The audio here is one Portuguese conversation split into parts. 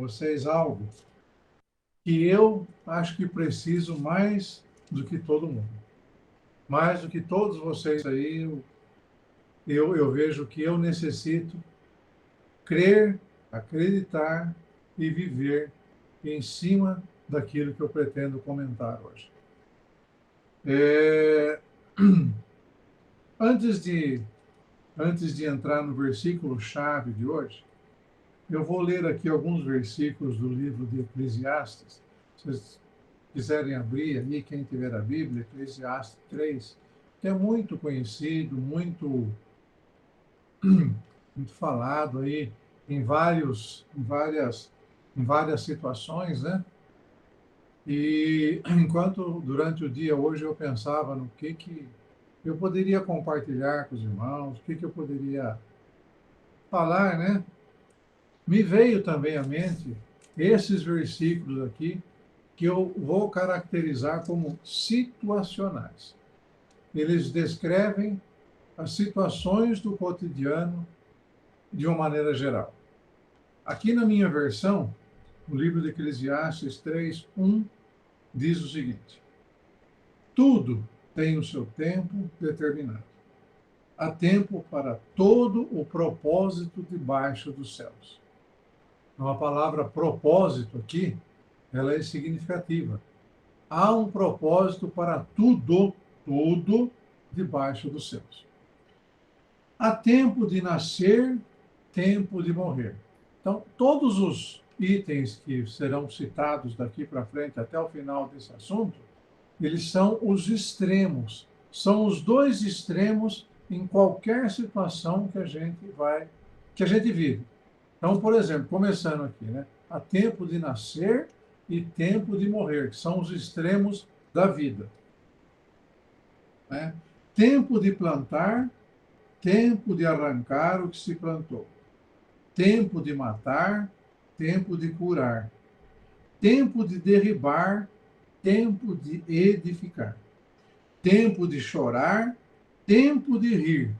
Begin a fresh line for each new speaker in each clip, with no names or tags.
vocês algo que eu acho que preciso mais do que todo mundo. Mais do que todos vocês aí, eu vejo que eu necessito crer, acreditar e viver em cima daquilo que eu pretendo comentar hoje. É, antes de, antes de entrar no versículo-chave de hoje, eu vou ler aqui alguns versículos do livro de Eclesiastes. Se vocês quiserem abrir aí, quem tiver a Bíblia, Eclesiastes 3, que é muito conhecido, muito falado aí em várias situações, né? E enquanto durante o dia hoje eu pensava no que eu poderia compartilhar com os irmãos, o que eu poderia falar, né? Me veio também à mente esses versículos aqui que eu vou caracterizar como situacionais. Eles descrevem as situações do cotidiano de uma maneira geral. Aqui na minha versão, o livro de Eclesiastes 3:1 diz o seguinte: tudo tem o seu tempo determinado. Há tempo para todo o propósito debaixo dos céus. Então, a palavra propósito aqui, ela é significativa. Há um propósito para tudo debaixo dos céus. Há tempo de nascer, tempo de morrer. Então, todos os itens que serão citados daqui para frente até o final desse assunto, eles são os extremos. São os dois extremos em qualquer situação que a gente vive. Então, por exemplo, começando aqui, né? Há tempo de nascer e tempo de morrer, que são os extremos da vida, né? Tempo de plantar, tempo de arrancar o que se plantou. Tempo de matar, tempo de curar. Tempo de derribar, tempo de edificar. Tempo de chorar, tempo de rir.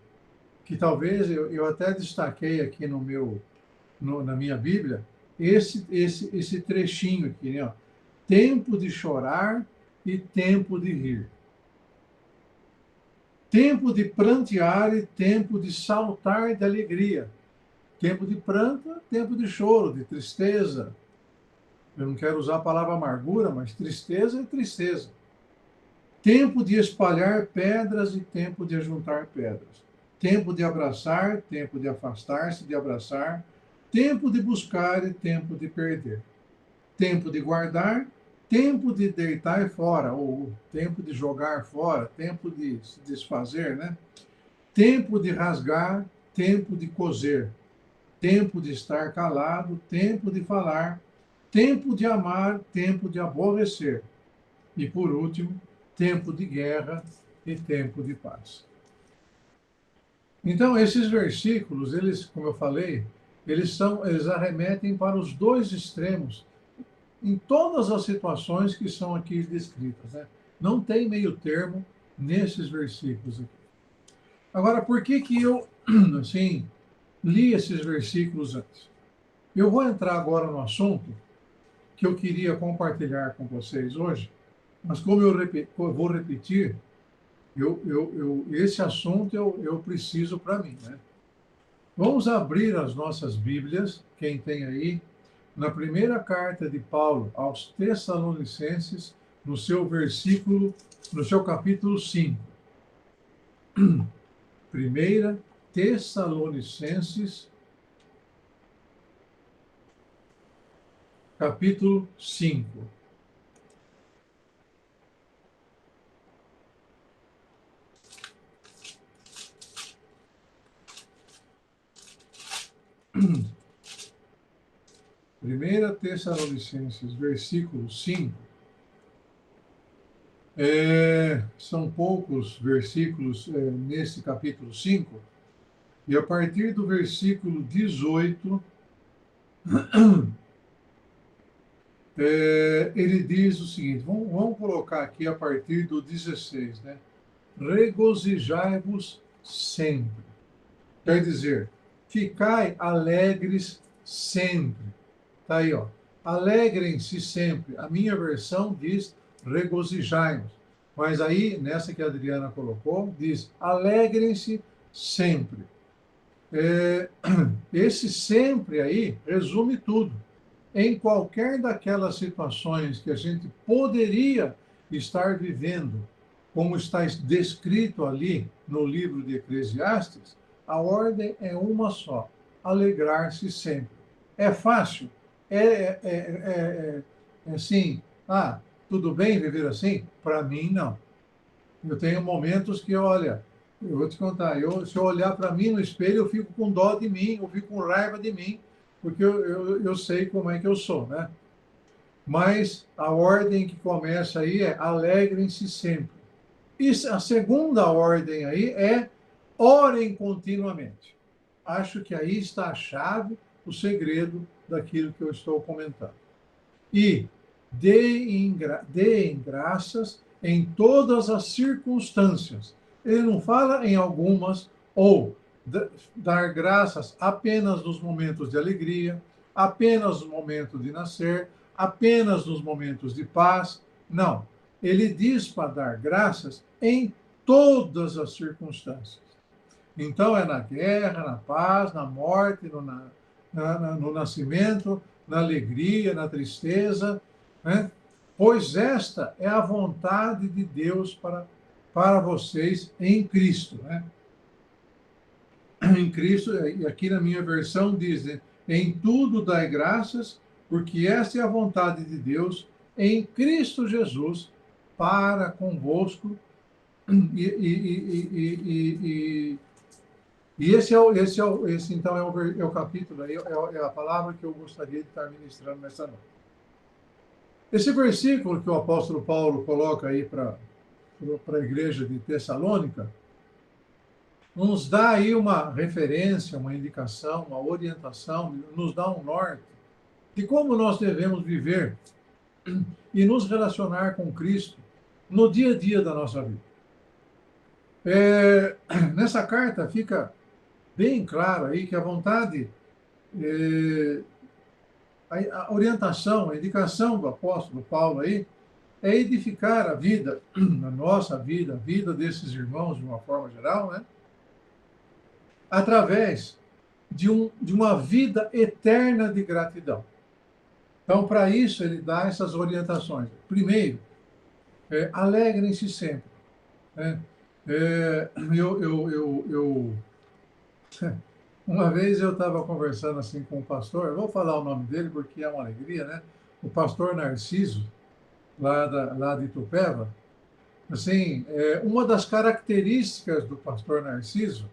Que talvez eu até destaquei aqui na minha Bíblia, esse trechinho aqui, né? Ó. Tempo de chorar e tempo de rir. Tempo de prantear e tempo de saltar de alegria. Tempo de pranto, tempo de choro, de tristeza. Eu não quero usar a palavra amargura, mas tristeza é tristeza. Tempo de espalhar pedras e tempo de ajuntar pedras. Tempo de abraçar, tempo de afastar-se de abraçar. Tempo de buscar e tempo de perder. Tempo de guardar, tempo de deitar fora, ou tempo de jogar fora, tempo de se desfazer, né? Tempo de rasgar, tempo de coser. Tempo de estar calado, tempo de falar, tempo de amar, tempo de aborrecer. E, por último, tempo de guerra e tempo de paz. Então, esses versículos, eles, como eu falei, eles arremetem para os dois extremos em todas as situações que são aqui descritas, né? Não tem meio termo nesses versículos aqui. Agora, por que eu, assim, li esses versículos antes? Eu vou entrar agora no assunto que eu queria compartilhar com vocês hoje, mas como eu vou repetir, esse assunto eu preciso para mim, né? Vamos abrir as nossas Bíblias, quem tem aí, na primeira carta de Paulo aos Tessalonicenses, no seu capítulo 5. Primeira Tessalonicenses, capítulo 5. Primeira Tessalonicenses, versículo 5. São poucos versículos nesse capítulo 5, e a partir do versículo 18, ele diz o seguinte, vamos colocar aqui a partir do 16, né? Regozijai-vos sempre. Quer dizer, ficai alegres sempre. Está aí, ó. Alegrem-se sempre. A minha versão diz regozijai-vos. Mas aí, nessa que a Adriana colocou, diz alegrem-se sempre. Esse sempre aí resume tudo. Em qualquer daquelas situações que a gente poderia estar vivendo, como está descrito ali no livro de Eclesiastes, a ordem é uma só: alegrar-se sempre. É fácil? É assim, tudo bem viver assim? Para mim, não. Eu tenho momentos que, olha, eu vou te contar, se eu olhar para mim no espelho, eu fico com dó de mim, eu fico com raiva de mim, porque eu sei como é que eu sou, né? Mas a ordem que começa aí é alegrem-se sempre. E a segunda ordem aí é orem continuamente. Acho que aí está a chave, o segredo daquilo que eu estou comentando. E deem graças em todas as circunstâncias. Ele não fala em algumas, ou dar graças apenas nos momentos de alegria, apenas nos momentos de nascer, apenas nos momentos de paz. Não. Ele diz para dar graças em todas as circunstâncias. Então, é na guerra, na paz, na morte, no nascimento, na alegria, na tristeza, né? Pois esta é a vontade de Deus para vocês em Cristo, né? Em Cristo, e aqui na minha versão diz, né? Em tudo dai graças, porque esta é a vontade de Deus em Cristo Jesus para convosco. E esse então é o capítulo, é a palavra que eu gostaria de estar ministrando nessa noite. Esse versículo que o apóstolo Paulo coloca aí para a igreja de Tessalônica, nos dá aí uma referência, uma indicação, uma orientação, nos dá um norte de como nós devemos viver e nos relacionar com Cristo no dia a dia da nossa vida. Nessa carta fica bem claro aí que a vontade, a orientação, a indicação do apóstolo Paulo aí é edificar a vida, a nossa vida, a vida desses irmãos de uma forma geral, né? Através de uma vida eterna de gratidão. Então, para isso, ele dá essas orientações. Primeiro, alegrem-se sempre. Né? Uma vez eu estava conversando assim com um pastor, eu vou falar o nome dele porque é uma alegria, né? O pastor Narciso, lá de Itupeva. Assim, uma das características do pastor Narciso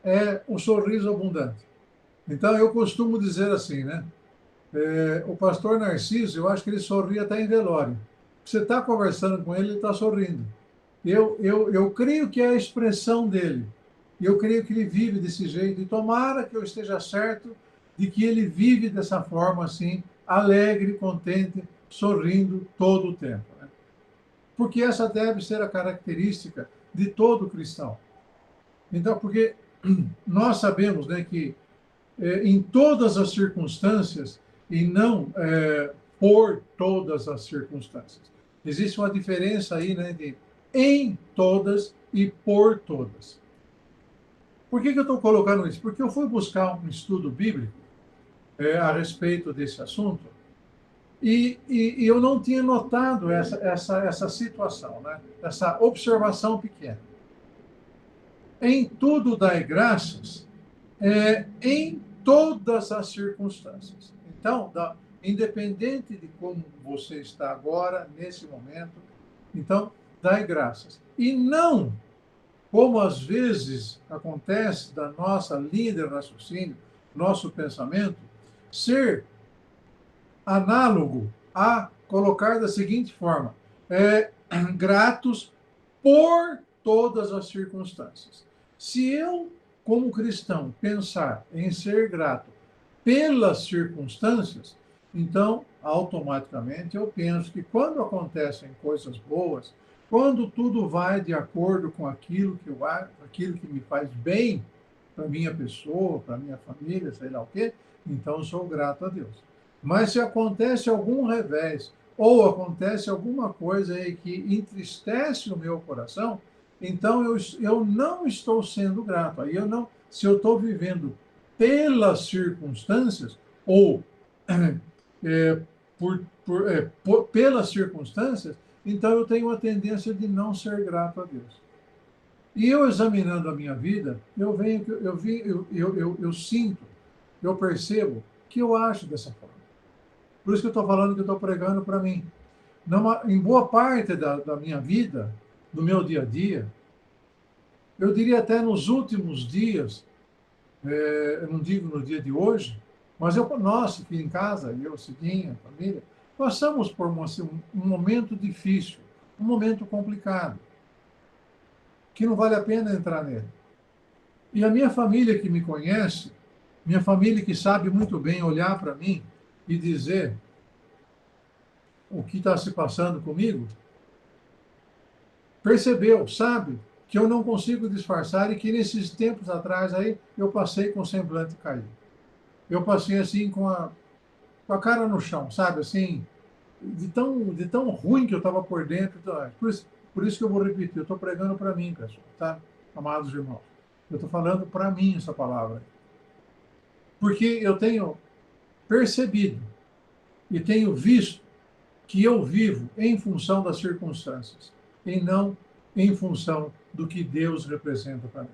é um sorriso abundante. Então, eu costumo dizer assim, né? O pastor Narciso, eu acho que ele sorri até em velório. Você está conversando com ele está sorrindo. Eu creio que é a expressão dele. E eu creio que ele vive desse jeito. E tomara que eu esteja certo de que ele vive dessa forma assim, alegre, contente, sorrindo todo o tempo. Né? Porque essa deve ser a característica de todo cristão. Então, porque nós sabemos, né, que em todas as circunstâncias e não por todas as circunstâncias. Existe uma diferença aí, né, de em todas e por todas. Por que eu estou colocando isso? Porque eu fui buscar um estudo bíblico a respeito desse assunto e eu não tinha notado essa situação, né? Essa observação pequena. Em tudo dai graças, em todas as circunstâncias. Então, independente de como você está agora, nesse momento, então, dai graças. E não, como às vezes acontece da nossa linha de raciocínio, nosso pensamento, ser análogo a colocar da seguinte forma: gratos por todas as circunstâncias. Se eu, como cristão, pensar em ser grato pelas circunstâncias, então, automaticamente, eu penso que quando acontecem coisas boas, quando tudo vai de acordo com aquilo que me faz bem para minha pessoa, para minha família, sei lá o quê, então eu sou grato a Deus. Mas se acontece algum revés, ou acontece alguma coisa aí que entristece o meu coração, então eu não estou sendo grato. Aí eu não, se eu estou vivendo pelas circunstâncias, ou é, pelas circunstâncias, então eu tenho a tendência de não ser grato a Deus. E eu examinando a minha vida, eu sinto, eu percebo que eu acho dessa forma. Por isso que eu estou falando que eu estou pregando para mim. Em boa parte da minha vida, do meu dia a dia, eu diria até nos últimos dias, eu não digo no dia de hoje, mas nós aqui em casa, eu, Cidinha, a família, passamos por assim, um momento difícil, um momento complicado, que não vale a pena entrar nele. E a minha família que me conhece, minha família que sabe muito bem olhar para mim e dizer o que está se passando comigo, percebeu, sabe, que eu não consigo disfarçar e que nesses tempos atrás aí eu passei com o semblante caído. Eu passei assim com a cara no chão, sabe, assim, de tão ruim que eu estava por dentro. Por isso que eu vou repetir, eu estou pregando para mim, pessoal, tá? Amados irmãos. Eu estou falando para mim essa palavra. Porque eu tenho percebido e tenho visto que eu vivo em função das circunstâncias e não em função do que Deus representa para mim.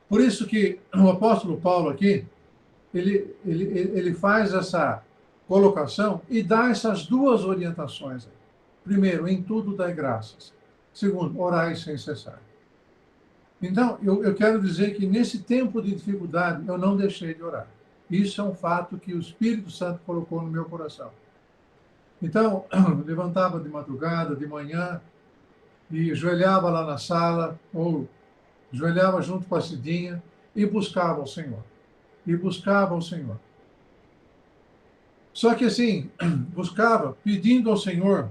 Por isso que o apóstolo Paulo aqui, ele faz essa colocação e dá essas duas orientações. Primeiro, em tudo dai graças. Segundo, orai sem cessar. Então, eu quero dizer que nesse tempo de dificuldade, eu não deixei de orar. Isso é um fato que o Espírito Santo colocou no meu coração. Então, levantava de madrugada, de manhã, e ajoelhava lá na sala, ou ajoelhava junto com a Cidinha, e buscava o Senhor. E buscava o Senhor. Só que assim, buscava, pedindo ao Senhor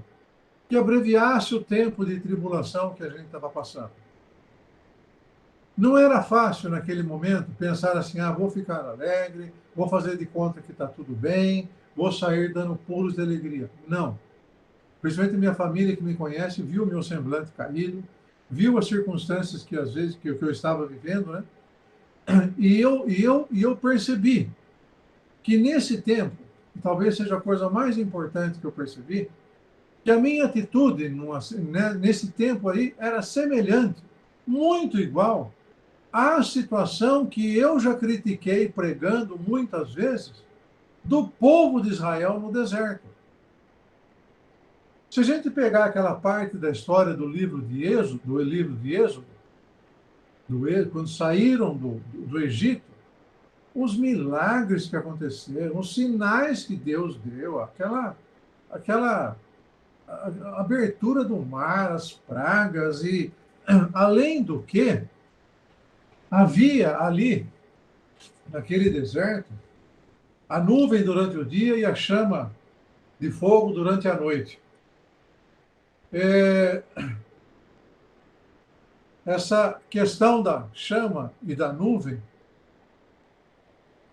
que abreviasse o tempo de tribulação que a gente estava passando. Não era fácil naquele momento pensar assim, vou ficar alegre, vou fazer de conta que está tudo bem, vou sair dando pulos de alegria. Não. Principalmente minha família que me conhece, viu o meu semblante caído, viu as circunstâncias que às vezes que eu estava vivendo, né? E eu percebi que nesse tempo, talvez seja a coisa mais importante que eu percebi, que a minha atitude nesse tempo aí era semelhante, muito igual à situação que eu já critiquei pregando muitas vezes do povo de Israel no deserto. Se a gente pegar aquela parte da história do livro de Êxodo, quando saíram do Egito, os milagres que aconteceram, os sinais que Deus deu, aquela abertura do mar, as pragas, e além do que, havia ali, naquele deserto, a nuvem durante o dia e a chama de fogo durante a noite. Essa questão da chama e da nuvem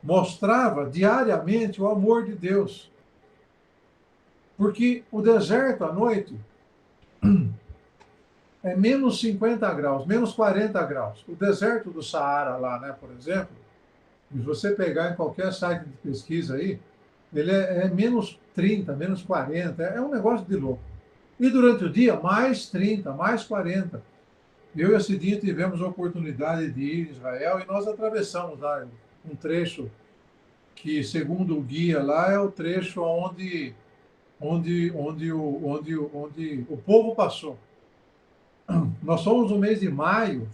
mostrava diariamente o amor de Deus. Porque o deserto à noite é menos 50 graus, menos 40 graus. O deserto do Saara lá, né, por exemplo, se você pegar em qualquer site de pesquisa aí, ele é menos 30, menos 40, é um negócio de louco. E durante o dia, mais 30, mais 40. Eu e a Cidinha tivemos a oportunidade de ir em Israel e nós atravessamos lá um trecho que, segundo o guia lá, é o trecho onde o povo passou. Nós fomos no mês de maio,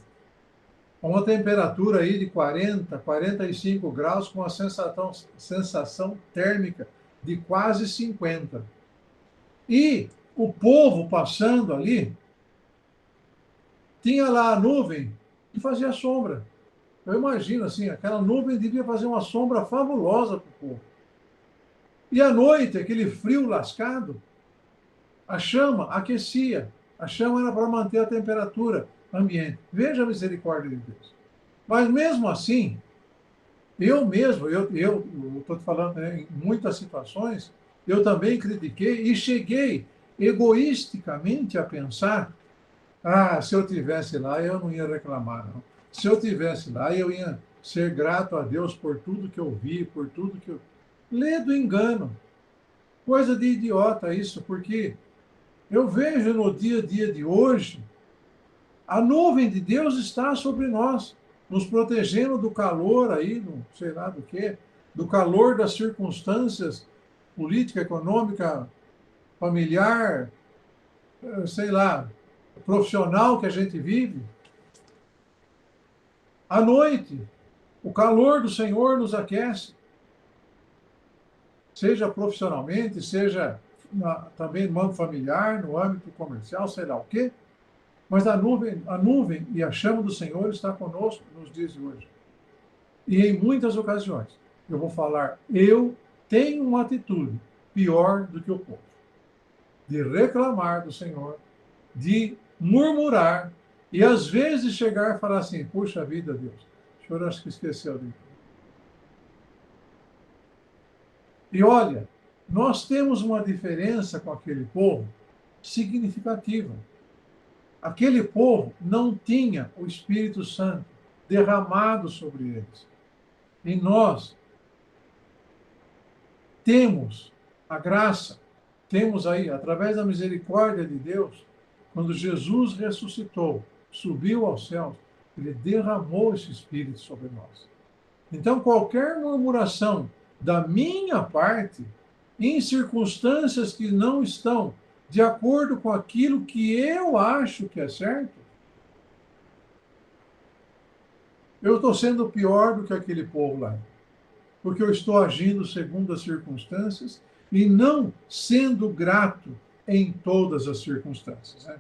com uma temperatura aí de 40, 45 graus, com uma sensação térmica de quase 50. E o povo passando ali, tinha lá a nuvem que fazia sombra. Eu imagino assim, aquela nuvem devia fazer uma sombra fabulosa para o povo. E à noite, aquele frio lascado, a chama aquecia. A chama era para manter a temperatura ambiente. Veja a misericórdia de Deus. Mas mesmo assim, Eu mesmo, eu estou te falando, né, em muitas situações, eu também critiquei e cheguei egoisticamente a pensar: ah, se eu tivesse lá, eu não ia reclamar, não. Se eu tivesse lá, eu ia ser grato a Deus por tudo que eu vi, por tudo que eu... Lê do engano. Coisa de idiota isso, porque eu vejo no dia a dia de hoje, a nuvem de Deus está sobre nós, nos protegendo do calor aí, não sei lá do quê, do calor das circunstâncias política, econômica, familiar, sei lá, profissional que a gente vive. À noite, o calor do Senhor nos aquece, seja profissionalmente, seja também no âmbito familiar, no âmbito comercial, sei lá o quê. Mas a nuvem e a chama do Senhor está conosco nos dias de hoje. E em muitas ocasiões, eu vou falar, eu tenho uma atitude pior do que o povo, de reclamar do Senhor, de murmurar, e às vezes chegar e falar assim: puxa vida, Deus, o Senhor acho que esqueceu de mim. E olha, nós temos uma diferença com aquele povo significativa. Aquele povo não tinha o Espírito Santo derramado sobre eles. E nós temos a graça, temos aí, através da misericórdia de Deus, quando Jesus ressuscitou, subiu aos céus, ele derramou esse Espírito sobre nós. Então, qualquer murmuração da minha parte, em circunstâncias que não estão de acordo com aquilo que eu acho que é certo, eu estou sendo pior do que aquele povo lá. Porque eu estou agindo segundo as circunstâncias e não sendo grato em todas as circunstâncias. Né?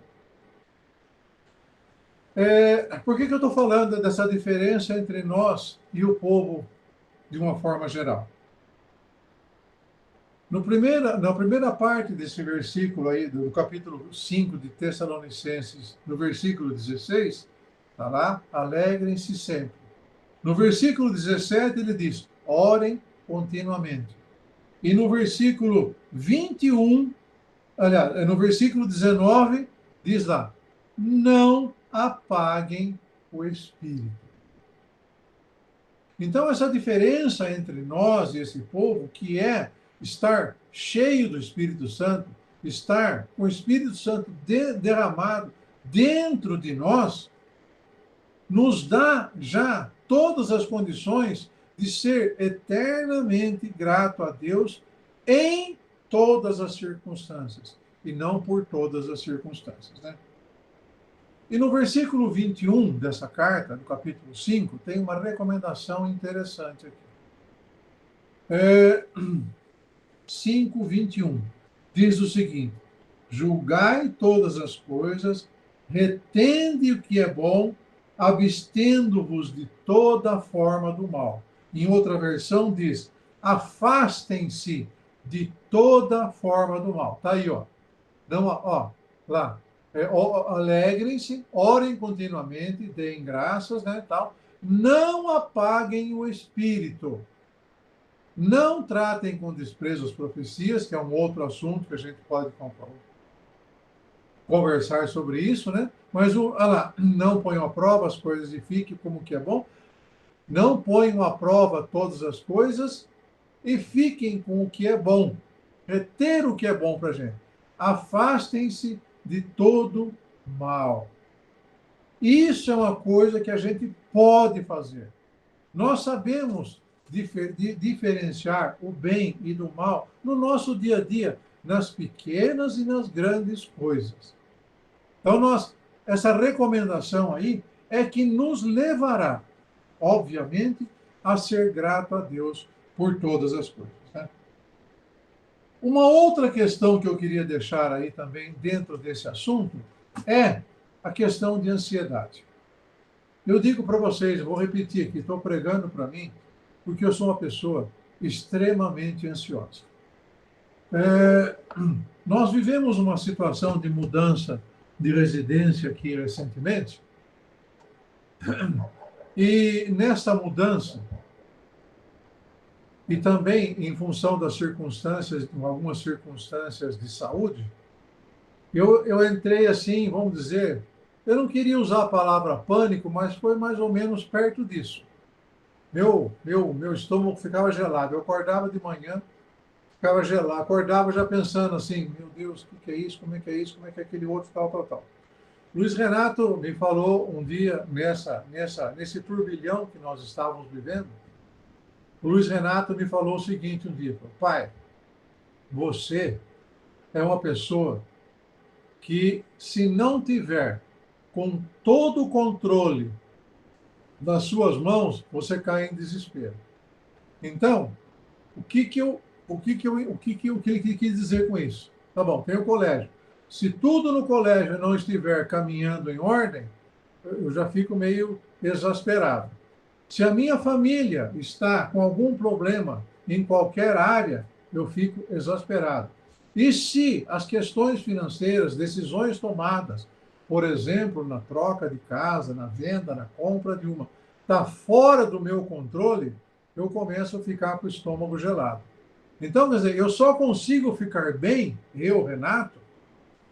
Por que eu estou falando dessa diferença entre nós e o povo de uma forma geral? Na primeira parte desse versículo aí, do capítulo 5 de Tessalonicenses, no versículo 16, está lá: alegrem-se sempre. No versículo 17, ele diz: orem continuamente. E no versículo 21, aliás, no versículo 19, diz lá: não apaguem o Espírito. Então, essa diferença entre nós e esse povo, que é estar cheio do Espírito Santo, estar com o Espírito Santo derramado dentro de nós, nos dá já todas as condições de ser eternamente grato a Deus em todas as circunstâncias, e não por todas as circunstâncias. Né? E no versículo 21 dessa carta, no capítulo 5, tem uma recomendação interessante aqui. 5:21 diz o seguinte: julgai todas as coisas, retende o que é bom, abstendo-vos de toda forma do mal. Em outra versão diz: afastem-se de toda forma do mal. Tá aí, ó. Não, ó, lá. Alegrem-se, orem continuamente, deem graças, né, tal. Não apaguem o espírito. Não tratem com desprezo as profecias, que é um outro assunto que a gente pode conversar sobre isso, né? Mas, olha lá, não ponham à prova as coisas e fique como que é bom. Não ponham à prova todas as coisas e fiquem com o que é bom. Reter o que é bom para a gente. Afastem-se de todo mal. Isso é uma coisa que a gente pode fazer. Nós sabemos diferenciar o bem e do mal no nosso dia a dia, nas pequenas e nas grandes coisas. Então, essa recomendação aí é que nos levará, obviamente, a ser grato a Deus por todas as coisas. Né? Uma outra questão que eu queria deixar aí também dentro desse assunto é a questão de ansiedade. Eu digo para vocês, vou repetir aqui, estou pregando para mim, porque eu sou uma pessoa extremamente ansiosa. Nós vivemos uma situação de mudança de residência aqui recentemente, e nessa mudança, e também em função das circunstâncias, algumas circunstâncias de saúde, eu entrei assim, vamos dizer, eu não queria usar a palavra pânico, mas foi mais ou menos perto disso. Meu estômago ficava gelado. Eu acordava de manhã, ficava gelado. Acordava já pensando assim, meu Deus, o que é isso? Como é que é isso? Como é que é aquele outro, tal, tal, tal. Luiz Renato me falou um dia, nesse turbilhão que nós estávamos vivendo, o Luiz Renato me falou o seguinte um dia, pai, você é uma pessoa que, se não tiver com todo o controle nas suas mãos, você cai em desespero. Então, o que ele quis dizer com isso? Tá bom, tem o colégio. Se tudo no colégio não estiver caminhando em ordem, eu já fico meio exasperado. Se a minha família está com algum problema em qualquer área, eu fico exasperado. E se as questões financeiras, decisões tomadas, por exemplo, na troca de casa, na venda, na compra de uma, está fora do meu controle, eu começo a ficar com o estômago gelado. Então, quer dizer, eu só consigo ficar bem, eu, Renato,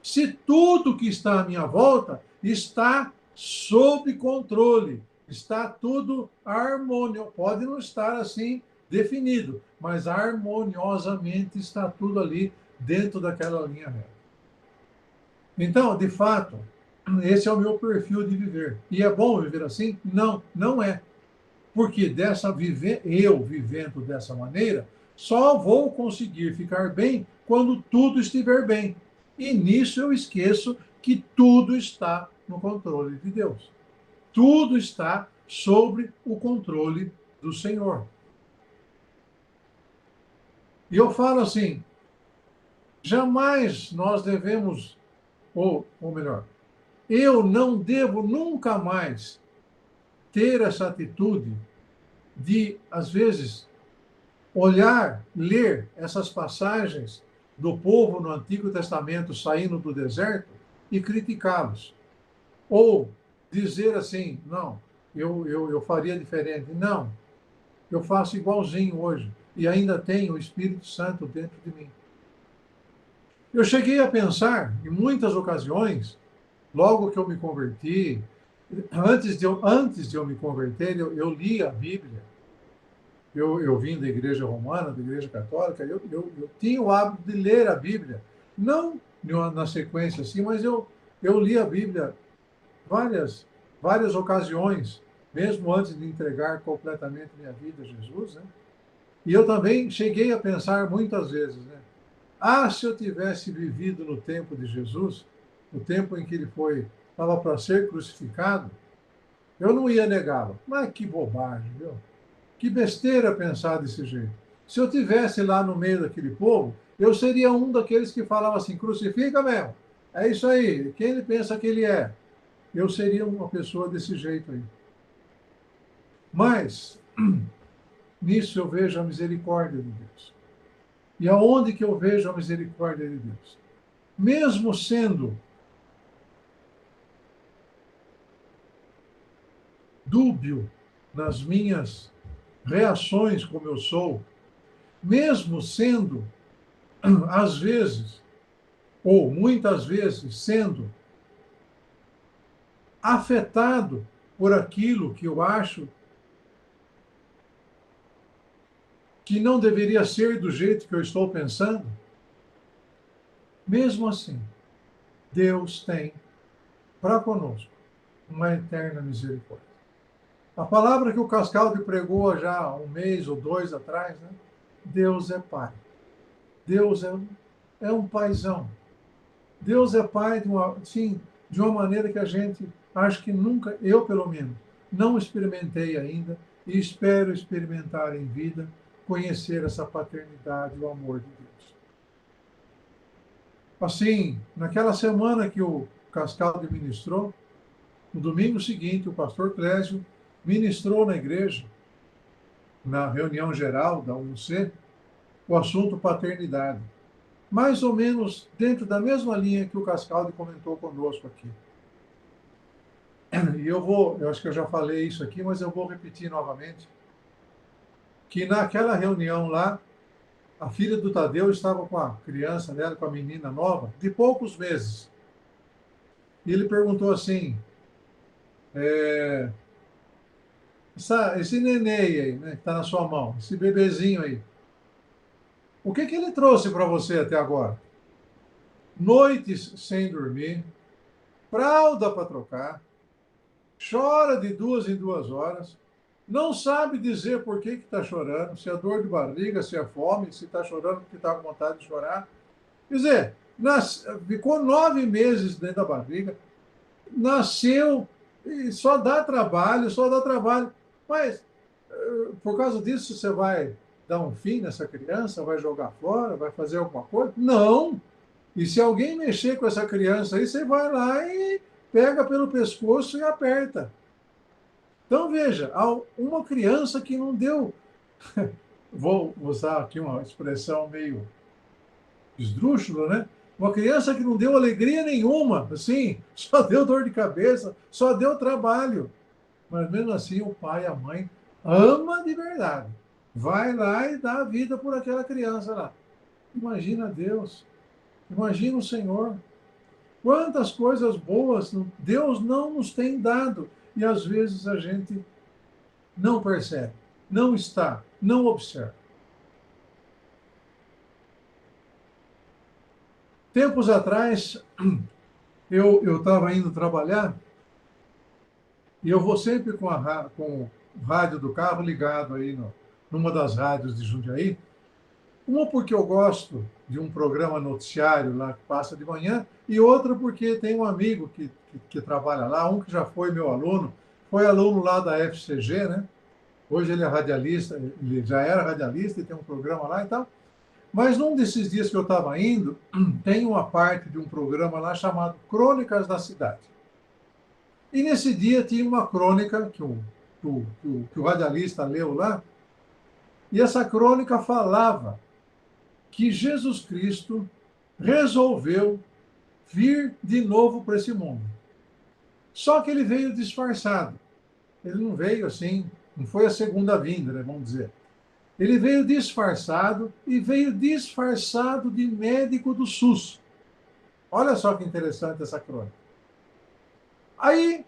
se tudo que está à minha volta está sob controle, está tudo harmonioso. Pode não estar assim definido, mas harmoniosamente está tudo ali dentro daquela linha reta. Então, de fato, esse é o meu perfil de viver. E é bom viver assim? Não, não é. Porque eu vivendo dessa maneira, só vou conseguir ficar bem quando tudo estiver bem. E nisso eu esqueço que tudo está no controle de Deus. Tudo está sobre o controle do Senhor. E eu falo assim, jamais nós devemos, ou melhor, eu não devo nunca mais ter essa atitude de, às vezes, olhar, ler essas passagens do povo no Antigo Testamento saindo do deserto e criticá-los. Ou dizer assim, não, eu faria diferente. Não, eu faço igualzinho hoje e ainda tenho o Espírito Santo dentro de mim. Eu cheguei a pensar, em muitas ocasiões, logo que eu me converti, antes de eu me converter, eu li a Bíblia. Eu vim da igreja romana, da igreja católica, eu tinha o hábito de ler a Bíblia. Não na sequência assim, mas eu li a Bíblia várias, várias ocasiões, mesmo antes de entregar completamente minha vida a Jesus, né? E eu também cheguei a pensar muitas vezes, né? Ah, se eu tivesse vivido no tempo de Jesus, o tempo em que ele estava para ser crucificado, eu não ia negá-lo. Mas que bobagem, viu? Que besteira pensar desse jeito. Se eu tivesse lá no meio daquele povo, eu seria um daqueles que falava assim, crucifica mesmo. É isso aí. Quem ele pensa que ele é? Eu seria uma pessoa desse jeito aí. Mas, nisso eu vejo a misericórdia de Deus. E aonde que eu vejo a misericórdia de Deus? Mesmo sendo dúbio nas minhas reações como eu sou, mesmo sendo, às vezes, ou muitas vezes, sendo afetado por aquilo que eu acho que não deveria ser do jeito que eu estou pensando, mesmo assim, Deus tem para conosco uma eterna misericórdia. A palavra que o Cascaldi pregou já um mês ou dois atrás, né? Deus é Pai. Deus é um paizão. Deus é Pai de uma maneira que a gente, acho que nunca, eu pelo menos, não experimentei ainda e espero experimentar em vida, conhecer essa paternidade e o amor de Deus. Assim, naquela semana que o Cascaldi ministrou, no domingo seguinte, o pastor Clésio ministrou na igreja, na reunião geral da UC, o assunto paternidade. Mais ou menos dentro da mesma linha que o Cascaldi comentou conosco aqui. E eu acho que eu já falei isso aqui, mas eu vou repetir novamente. que naquela reunião lá, a filha do Tadeu estava com a criança dela, com a menina nova, de poucos meses. E ele perguntou assim, é, esse neném aí, né, que está na sua mão, esse bebezinho aí, o que que ele trouxe para você até agora? Noites sem dormir, fralda para trocar, chora de 2 em 2 horas, não sabe dizer por que está chorando, se é dor de barriga, se é fome, se está chorando porque está com vontade de chorar. Quer dizer, ficou 9 meses dentro da barriga, nasceu e só dá trabalho, só dá trabalho. Mas, por causa disso, você vai dar um fim nessa criança, vai jogar fora, vai fazer alguma coisa? Não! E se alguém mexer com essa criança aí, você vai lá e pega pelo pescoço e aperta. Então, veja, uma criança que não deu, vou usar aqui uma expressão meio esdrúxula, né? Uma criança que não deu alegria nenhuma, assim, só deu dor de cabeça, só deu trabalho. Mas mesmo assim, o pai e a mãe ama de verdade. Vai lá e dá a vida por aquela criança lá. Imagina Deus, imagina o Senhor. Quantas coisas boas Deus não nos tem dado. E às vezes a gente não percebe, não está, não observa. Tempos atrás, eu estava indo trabalhar e eu vou sempre com o rádio do carro ligado aí numa das rádios de Jundiaí. Uma porque eu gosto de um programa noticiário lá que passa de manhã, e outra porque tem um amigo que trabalha lá, um que já foi meu aluno, foi aluno lá da FCG, né? Hoje ele é radialista, ele já era radialista e tem um programa lá e tal. Mas num desses dias que eu estava indo, tem uma parte de um programa lá chamado Crônicas da Cidade. E nesse dia tinha uma crônica que o radialista leu lá, e essa crônica falava que Jesus Cristo resolveu vir de novo para esse mundo. Só que ele veio disfarçado. Ele não veio assim, não foi a segunda vinda, né, vamos dizer. Ele veio disfarçado e veio disfarçado de médico do SUS. Olha só que interessante essa crônica. Aí,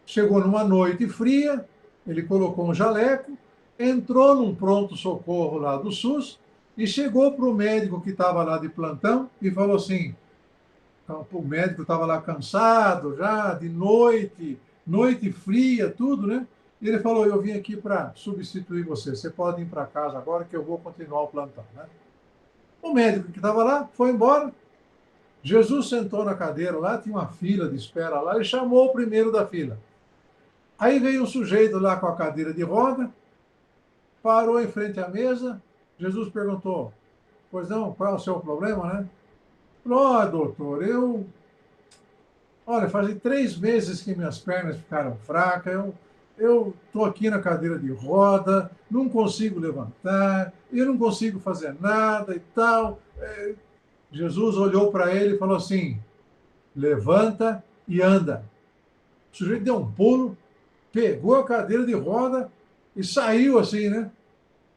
chegou numa noite fria, ele colocou um jaleco, entrou num pronto-socorro lá do SUS e chegou para o médico que estava lá de plantão e falou assim, o médico estava lá cansado já, de noite, noite fria, tudo, né? E ele falou, eu vim aqui para substituir você, você pode ir para casa agora que eu vou continuar o plantão, né? O médico que estava lá foi embora, Jesus sentou na cadeira lá, tinha uma fila de espera lá, e chamou o primeiro da fila. Aí veio um sujeito lá com a cadeira de roda, parou em frente à mesa, Jesus perguntou, pois não, qual é o seu problema, né? Falou, doutor, olha, fazem 3 meses que minhas pernas ficaram fracas, eu estou aqui na cadeira de roda, não consigo levantar, eu não consigo fazer nada e tal. Jesus olhou para ele e falou assim, levanta e anda. O sujeito deu um pulo, pegou a cadeira de roda e saiu assim, né?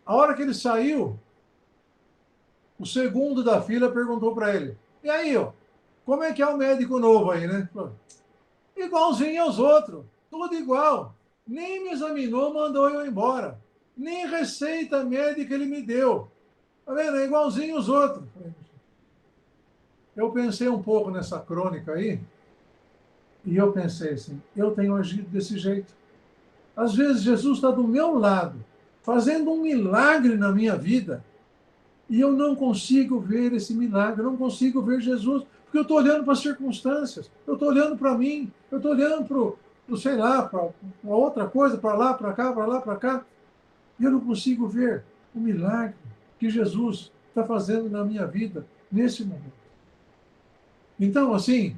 A hora que ele saiu, o segundo da fila perguntou para ele, e aí, ó, como é que é o médico novo aí, né? Igualzinho aos outros, tudo igual. Nem me examinou, mandou eu embora. Nem receita médica ele me deu. Tá vendo? É igualzinho aos outros. Eu pensei um pouco nessa crônica aí, e eu pensei assim, eu tenho agido desse jeito. Às vezes Jesus está do meu lado, fazendo um milagre na minha vida, e eu não consigo ver esse milagre, eu não consigo ver Jesus, porque eu estou olhando para as circunstâncias, eu estou olhando para mim, eu estou olhando para, sei lá, para outra coisa, para lá, para cá, para lá, para cá, e eu não consigo ver o milagre que Jesus está fazendo na minha vida, nesse momento. Então, assim,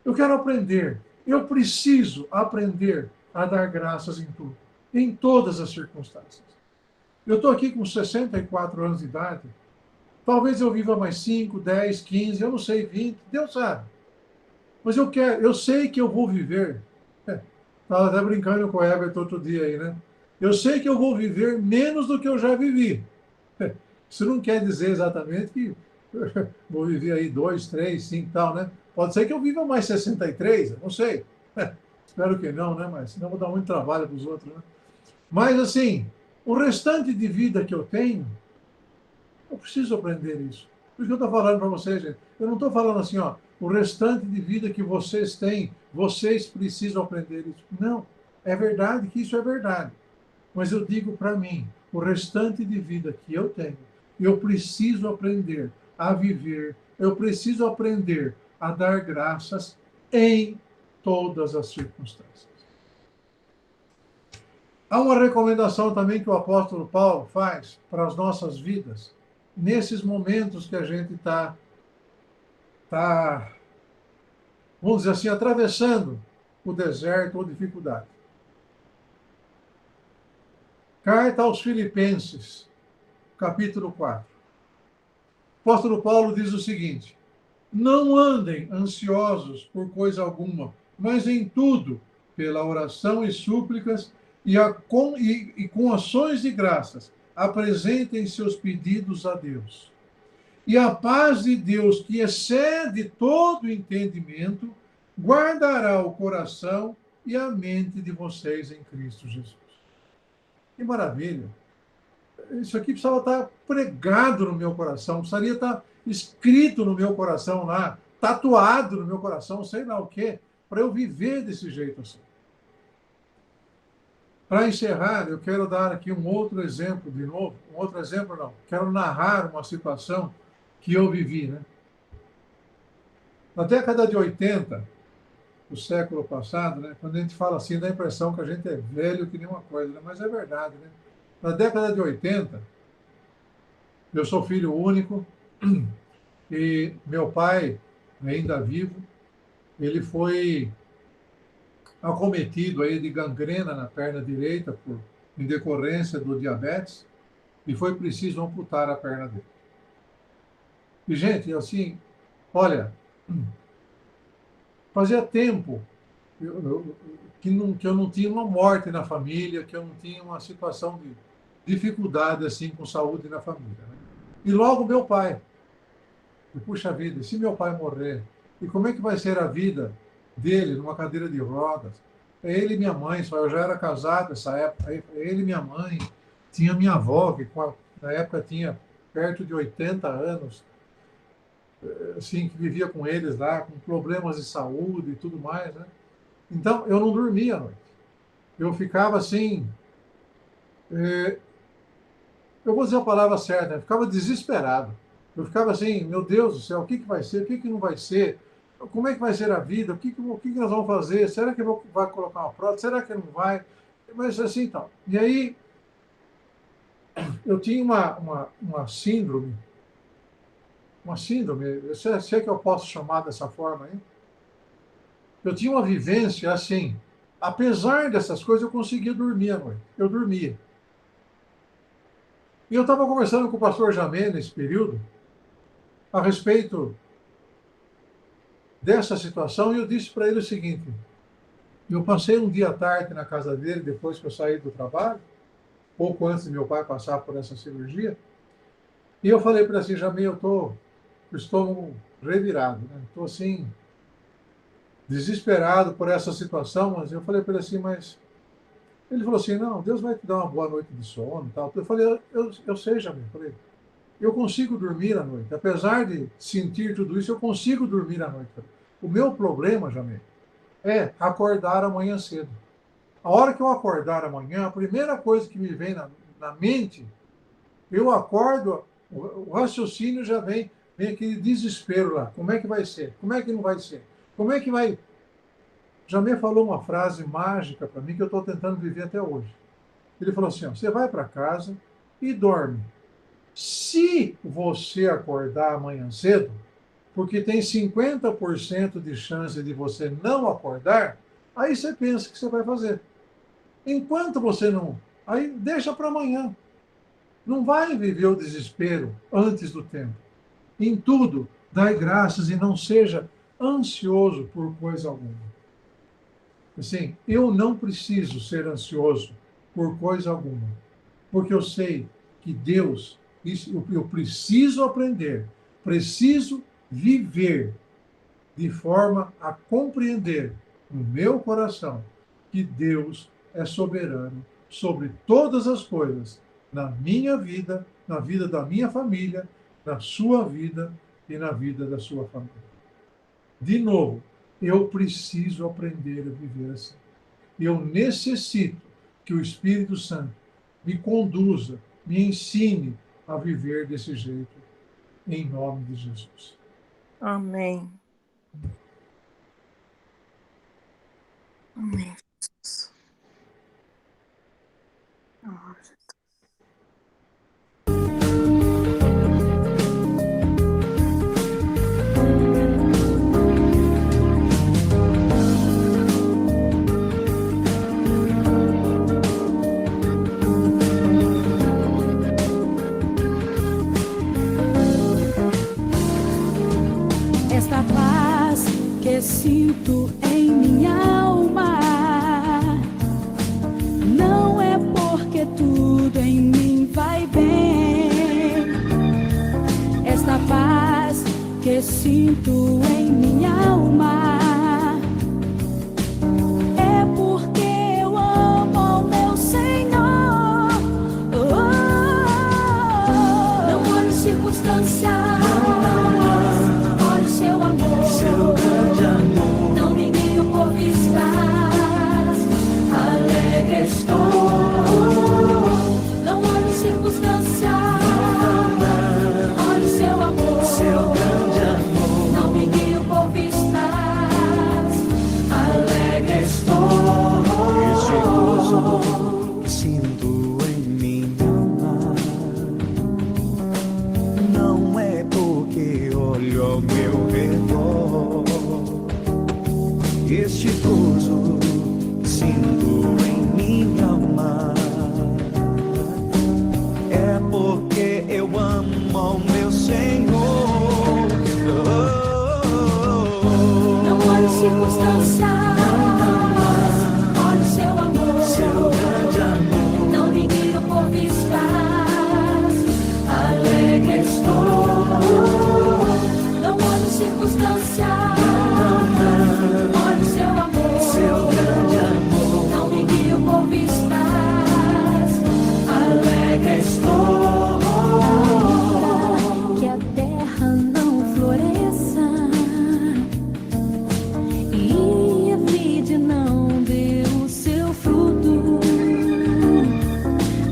eu quero aprender, eu preciso aprender a dar graças em tudo, em todas as circunstâncias. Eu estou aqui com 64 anos de idade, talvez eu viva mais 5, 10, 15, eu não sei, 20, Deus sabe. Mas eu sei que eu vou viver. Estava até brincando com o Everton outro dia aí, né? Eu sei que eu vou viver menos do que eu já vivi. Isso não quer dizer exatamente que vou viver aí 2, 3, 5 tal, né? Pode ser que eu viva mais 63, eu não sei. Espero que não, né? Mas senão eu vou dar muito trabalho para os outros, né? Mas, assim, o restante de vida que eu tenho, eu preciso aprender isso. Por isso que eu estou falando para vocês, gente. Eu não estou falando assim, ó, o restante de vida que vocês têm, vocês precisam aprender isso. Não, é verdade que isso é verdade. Mas eu digo para mim, o restante de vida que eu tenho, eu preciso aprender a viver, eu preciso aprender a dar graças em todas as circunstâncias. Há uma recomendação também que o apóstolo Paulo faz para as nossas vidas, nesses momentos que a gente tá, vamos dizer assim, atravessando o deserto ou dificuldade. Carta aos Filipenses, capítulo 4. O apóstolo Paulo diz o seguinte: não andem ansiosos por coisa alguma, mas em tudo, pela oração e súplicas e com ações de graças, apresentem seus pedidos a Deus. E a paz de Deus, que excede todo entendimento, guardará o coração e a mente de vocês em Cristo Jesus. Que maravilha! Isso aqui precisava estar pregado no meu coração, precisaria estar escrito no meu coração lá, tatuado no meu coração, sei lá o quê, para eu viver desse jeito assim. Para encerrar, eu quero dar aqui um outro exemplo de novo, um outro exemplo não, quero narrar uma situação que eu vivi, né? Na década de 80, do século passado, né, quando a gente fala assim, dá a impressão que a gente é velho que nem uma coisa, né? Mas é verdade, né? Na década de 80, eu sou filho único e meu pai, ainda vivo, ele foi acometido aí de gangrena na perna direita em decorrência do diabetes e foi preciso amputar a perna dele. E, gente, assim, olha, fazia tempo que eu não tinha uma morte na família, que eu não tinha uma situação de dificuldade assim com saúde na família, né? E logo meu pai. E, puxa vida, se meu pai morrer, e como é que vai ser a vida dele numa cadeira de rodas? É ele e minha mãe, só eu já era casado nessa época, é ele e minha mãe, tinha minha avó, que na época tinha perto de 80 anos, assim, que vivia com eles lá, com problemas de saúde e tudo mais, né? Então, eu não dormia à noite. Eu ficava assim, eu vou dizer a palavra certa, eu ficava desesperado. Eu ficava assim, meu Deus do céu, o que vai ser, o que não vai ser? Como é que vai ser a vida? O que nós vamos fazer? Será que vai colocar uma prótese? Será que não vai? Mas assim, então. E aí, eu tinha uma síndrome, se é que eu posso chamar dessa forma aí. Eu tinha uma vivência assim, apesar dessas coisas, eu conseguia dormir à noite. Eu dormia. E eu estava conversando com o pastor Jamé nesse período, a respeito dessa situação, e eu disse para ele o seguinte: eu passei um dia à tarde na casa dele, depois que eu saí do trabalho, pouco antes de meu pai passar por essa cirurgia, e eu falei para ele assim: Jamé, eu estou com o estômago revirado, né? Estou assim, desesperado por essa situação, mas eu falei para ele assim, mas... Ele falou assim, não, Deus vai te dar uma boa noite de sono e tal. Eu falei, eu sei, Jamé. Eu falei, eu consigo dormir à noite. Apesar de sentir tudo isso, eu consigo dormir à noite. O meu problema, Jamé, é acordar amanhã cedo. A hora que eu acordar amanhã, a primeira coisa que me vem na mente, eu acordo, o raciocínio já vem aquele desespero lá. Como é que vai ser? Como é que não vai ser? Como é que vai... Jamé falou uma frase mágica para mim que eu estou tentando viver até hoje. Ele falou assim, ó, você vai para casa e dorme. Se você acordar amanhã cedo, porque tem 50% de chance de você não acordar, aí você pensa que você vai fazer. Enquanto você não... Aí deixa para amanhã. Não vai viver o desespero antes do tempo. Em tudo, dai graças e não seja ansioso por coisa alguma. Assim, eu não preciso ser ansioso por coisa alguma. Porque eu sei que Deus, eu preciso aprender, preciso viver de forma a compreender no meu coração que Deus é soberano sobre todas as coisas, na minha vida, na vida da minha família, na sua vida e na vida da sua família. De novo, eu preciso aprender a viver assim. Eu necessito que o Espírito Santo me conduza, me ensine a viver desse jeito, em nome de Jesus.
Amém. Amém, Jesus.
Esta paz que sinto em minha alma não é porque tudo em mim vai bem. Esta paz que sinto em minha alma é porque eu amo ao meu Senhor. Não olho circunstâncias, olho seu amor, seu grande amor. Não me guio por vistas, alegre estou. Não olho circunstâncias, olho seu amor, seu grande amor. Não me guio por vistas, alegre estou.
Esse gozo que sinto em minha alma não é porque olho ao meu redor. Este gozo que sinto em minha alma é porque eu amo ao meu Senhor.
Não olho circunstâncias, olho seu amor, seu grande amor. Não me guio por vistas, alegre estou. Não olho circunstâncias, olho seu amor, seu grande amor. Não me guio por vistas, alegre estou. Que a terra não floresça e a vide não dê o seu fruto,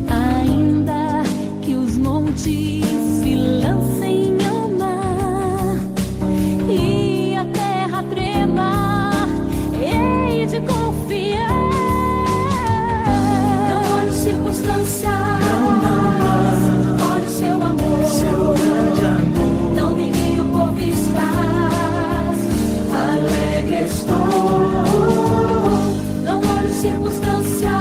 ainda que os montes se lancem ao mar e a terra trema, hei de confiar. Não olho circunstâncias, olho seu amor, seu grande amor. Não me guio por vistas, alegre estou. Não olho circunstâncias,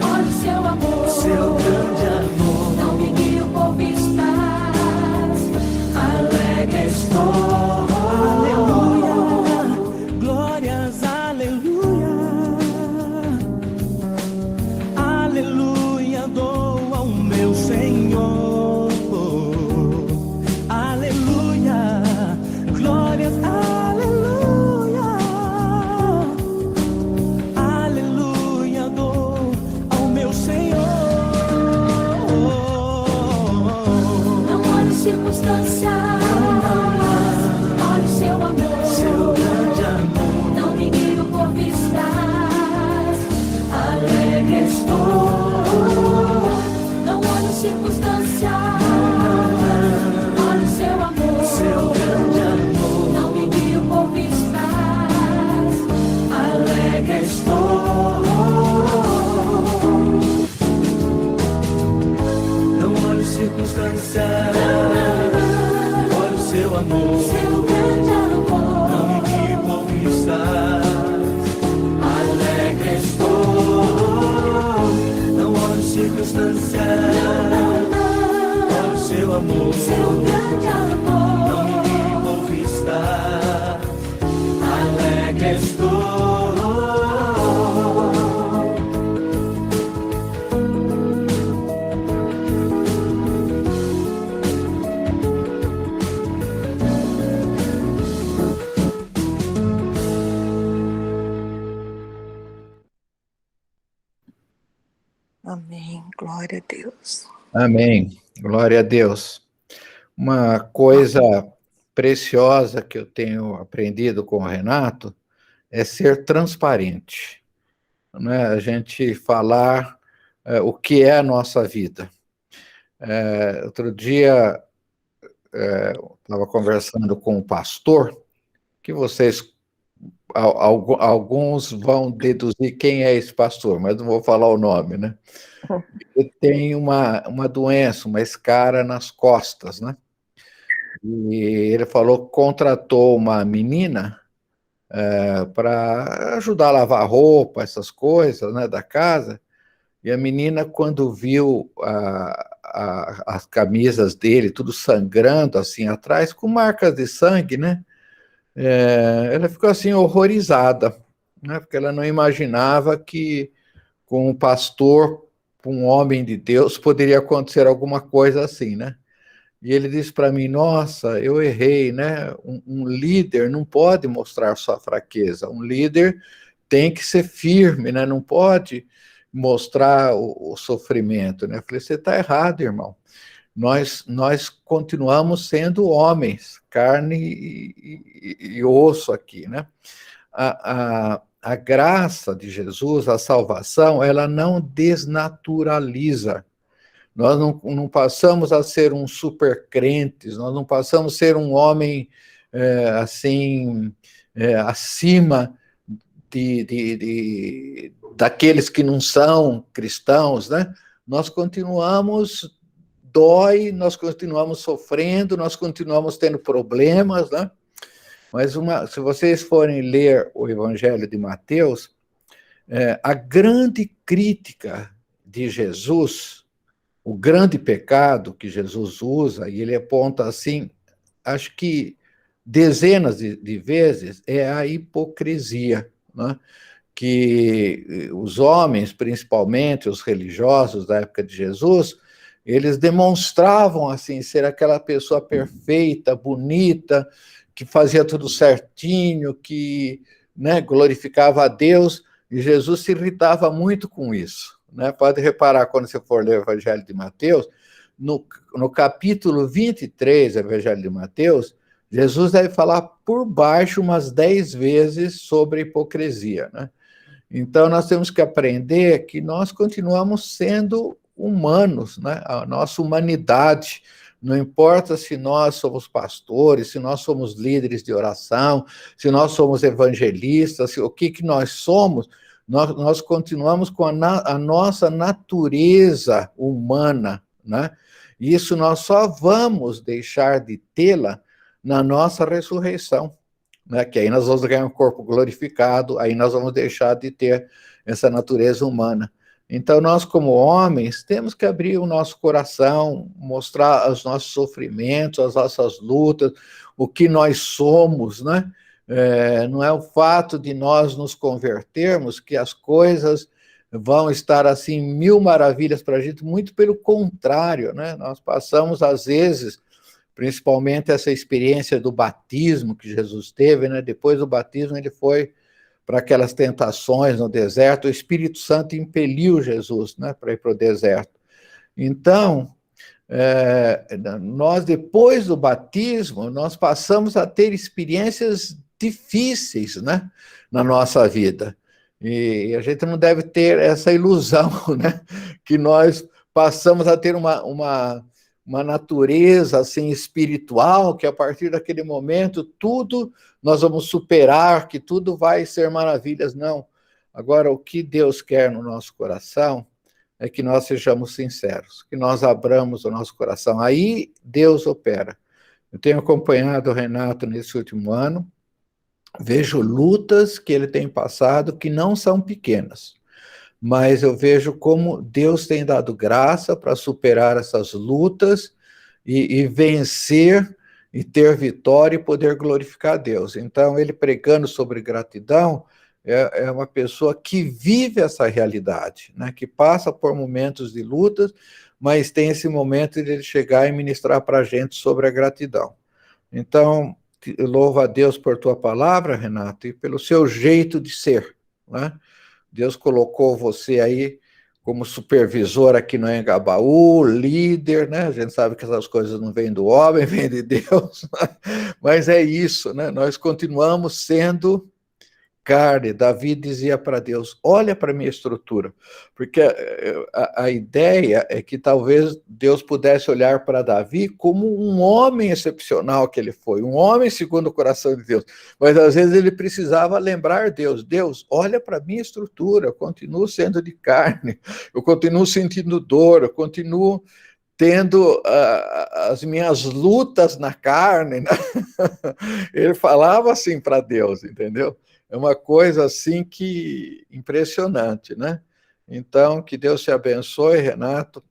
olho seu amor, seu grande amor. Não me guio por vistas, alegre estou.
Aleluia, glórias, aleluia. Aleluia, dou ao meu Senhor. Aleluia, glórias, aleluia. Aleluia, dou ao meu Senhor.
Não olho circunstâncias, olho seu amor, seu grande amor. Não me guio por vistas, alegre estou. Não olho circunstâncias, olho seu amor, seu grande amor. Não me guio por vistas, alegre estou.
Não olho circunstâncias, olho seu amor.
Seu grande amor,
Não me guie por vistas, alegre estou. Não olho circunstâncias, olho seu amor.
seu grande amor.
Não me guie por vistas, alegre estou.
Glória a Deus.
Amém. Glória a Deus. Uma coisa preciosa que eu tenho aprendido com o Renato é ser transparente, né? A gente falar o que é a nossa vida. Outro dia, estava conversando com um pastor, que alguns vão deduzir quem é esse pastor, mas não vou falar o nome, né? Ele tem uma doença, uma escara nas costas, né? E ele falou que contratou uma menina para ajudar a lavar roupa, essas coisas, né, da casa. E a menina, quando viu as camisas dele, tudo sangrando assim atrás, com marcas de sangue, né? Ela ficou assim horrorizada, né? Porque ela não imaginava que com um pastor, com um homem de Deus, poderia acontecer alguma coisa assim, né? E ele disse para mim: nossa, eu errei, né? Um líder não pode mostrar sua fraqueza. Um líder tem que ser firme, né? Não pode mostrar o sofrimento, né? Eu falei: você está errado, irmão. Nós continuamos sendo homens, carne e osso aqui, né? A graça de Jesus, a salvação, ela não desnaturaliza. Nós não passamos a ser um super crentes, nós não passamos a ser um homem acima daqueles que não são cristãos, né? Nós continuamos, nós continuamos sofrendo, nós continuamos tendo problemas, né? Mas se vocês forem ler o Evangelho de Mateus, a grande crítica de Jesus, o grande pecado que Jesus usa, e ele aponta assim, acho que dezenas de vezes, é a hipocrisia, né? Que os homens, principalmente os religiosos da época de Jesus, eles demonstravam assim ser aquela pessoa perfeita, bonita, que fazia tudo certinho, que, né, glorificava a Deus, e Jesus se irritava muito com isso, né? Pode reparar, quando você for ler o Evangelho de Mateus, no capítulo 23 do Evangelho de Mateus, Jesus deve falar por baixo umas 10 vezes sobre a hipocrisia, né? Então, nós temos que aprender que nós continuamos sendo humanos, né? A nossa humanidade, não importa se nós somos pastores, se nós somos líderes de oração, se nós somos evangelistas, o que nós somos, nós continuamos com a nossa natureza humana, né? E isso nós só vamos deixar de tê-la na nossa ressurreição, né? Que aí nós vamos ganhar um corpo glorificado, aí nós vamos deixar de ter essa natureza humana. Então, nós, como homens, temos que abrir o nosso coração, mostrar os nossos sofrimentos, as nossas lutas, o que nós somos, né? Não é o fato de nós nos convertermos que as coisas vão estar, assim, mil maravilhas para a gente, muito pelo contrário, né? Nós passamos, às vezes, principalmente essa experiência do batismo que Jesus teve, né? Depois do batismo, ele foi para aquelas tentações no deserto, o Espírito Santo impeliu Jesus, né, para ir para o deserto. Então, nós, depois do batismo, nós passamos a ter experiências difíceis, né, na nossa vida. E a gente não deve ter essa ilusão, né, que nós passamos a ter uma natureza assim espiritual, que a partir daquele momento tudo nós vamos superar, que tudo vai ser maravilhas. Não. Agora, o que Deus quer no nosso coração é que nós sejamos sinceros, que nós abramos o nosso coração. Aí Deus opera. Eu tenho acompanhado o Renato nesse último ano, vejo lutas que ele tem passado que não são pequenas, mas eu vejo como Deus tem dado graça para superar essas lutas e vencer e ter vitória e poder glorificar a Deus. Então, ele pregando sobre gratidão é uma pessoa que vive essa realidade, né? Que passa por momentos de lutas, mas tem esse momento de ele chegar e ministrar para a gente sobre a gratidão. Então, eu louvo a Deus por tua palavra, Renato, e pelo seu jeito de ser, né? Deus colocou você aí como supervisor aqui no Engabaú, líder, né? A gente sabe que essas coisas não vêm do homem, vêm de Deus, mas é isso, né? Nós continuamos sendo carne. Davi dizia para Deus, olha para a minha estrutura, porque a ideia é que talvez Deus pudesse olhar para Davi como um homem excepcional que ele foi, um homem segundo o coração de Deus, mas às vezes ele precisava lembrar Deus, olha para a minha estrutura, eu continuo sendo de carne, eu continuo sentindo dor, eu continuo tendo as minhas lutas na carne, né? Ele falava assim para Deus, entendeu? É uma coisa assim que impressionante, né? Então, que Deus te abençoe, Renato.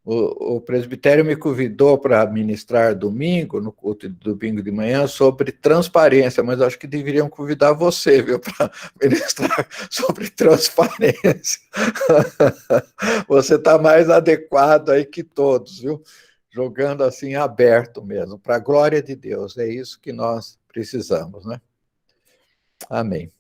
O presbitério me convidou para ministrar domingo, no culto de domingo de manhã, sobre transparência, mas acho que deveriam convidar você, viu, para ministrar sobre transparência. Você está mais adequado aí que todos, viu? Jogando assim aberto mesmo, para a glória de Deus. É isso que nós precisamos, né? Amém.